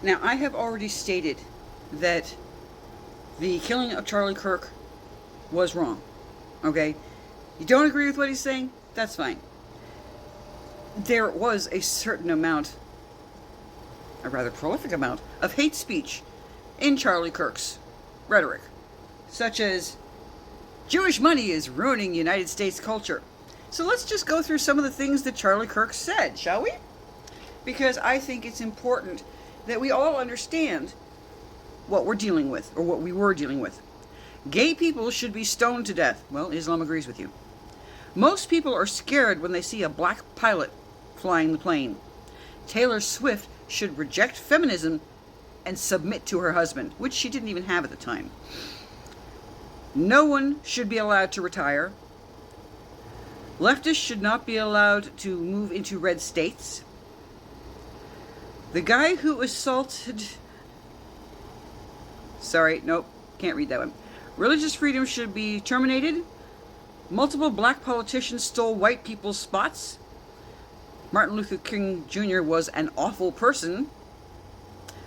Now, I have already stated that the killing of Charlie Kirk was wrong. Okay? You don't agree with what he's saying? That's fine. There was a certain amount, a rather prolific amount, of hate speech in Charlie Kirk's rhetoric, such as, Jewish money is ruining United States culture. So let's just go through some of the things that Charlie Kirk said, shall we? Because I think it's important that we all understand what we're dealing with, or what we were dealing with. Gay people should be stoned to death. Well, Islam agrees with you. Most people are scared when they see a black pilot flying the plane. Taylor Swift should reject feminism and submit to her husband, which she didn't even have at the time. No one should be allowed to retire. Leftists should not be allowed to move into red states. The guy who assaulted... Sorry, nope, can't read that one. Religious freedom should be terminated. Multiple black politicians stole white people's spots. Martin Luther King Jr. was an awful person.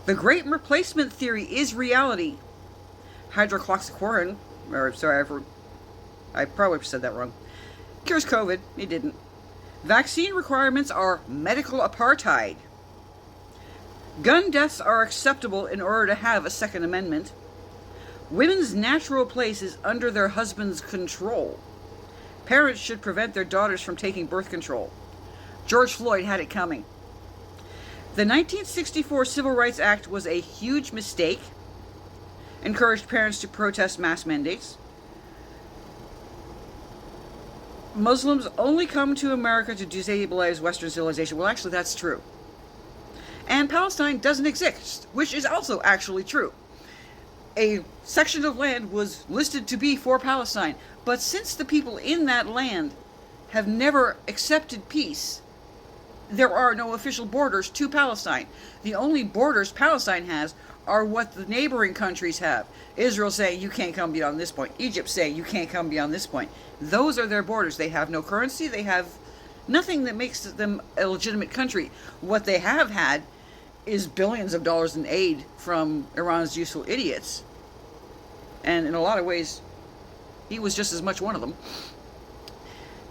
The Great Replacement Theory is reality. Hydroxychloroquine, I probably said that wrong. Cures COVID. It didn't. Vaccine requirements are medical apartheid. Gun deaths are acceptable in order to have a Second Amendment. Women's natural place is under their husband's control. Parents should prevent their daughters from taking birth control. George Floyd had it coming. The 1964 Civil Rights Act was a huge mistake. Encouraged parents to protest mask mandates. Muslims only come to America to destabilize Western civilization. Well, actually, that's true. And Palestine doesn't exist, which is also actually true. A section of land was listed to be for Palestine, but since the people in that land have never accepted peace, there are no official borders to Palestine. The only borders Palestine has are what the neighboring countries have. Israel saying you can't come beyond this point. Egypt saying you can't come beyond this point. Those are their borders. They have no currency. They have nothing that makes them a legitimate country. What they have had is billions of dollars in aid from Iran's useful idiots. And in a lot of ways, he was just as much one of them.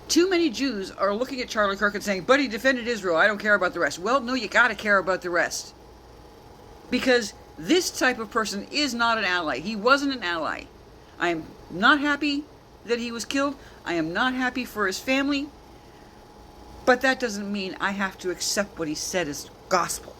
Too many Jews are looking at Charlie Kirk and saying, but he defended Israel, I don't care about the rest. Well, no, you gotta care about the rest. Because this type of person is not an ally. He wasn't an ally. I am not happy that he was killed. I am not happy for his family. But that doesn't mean I have to accept what he said as gospel.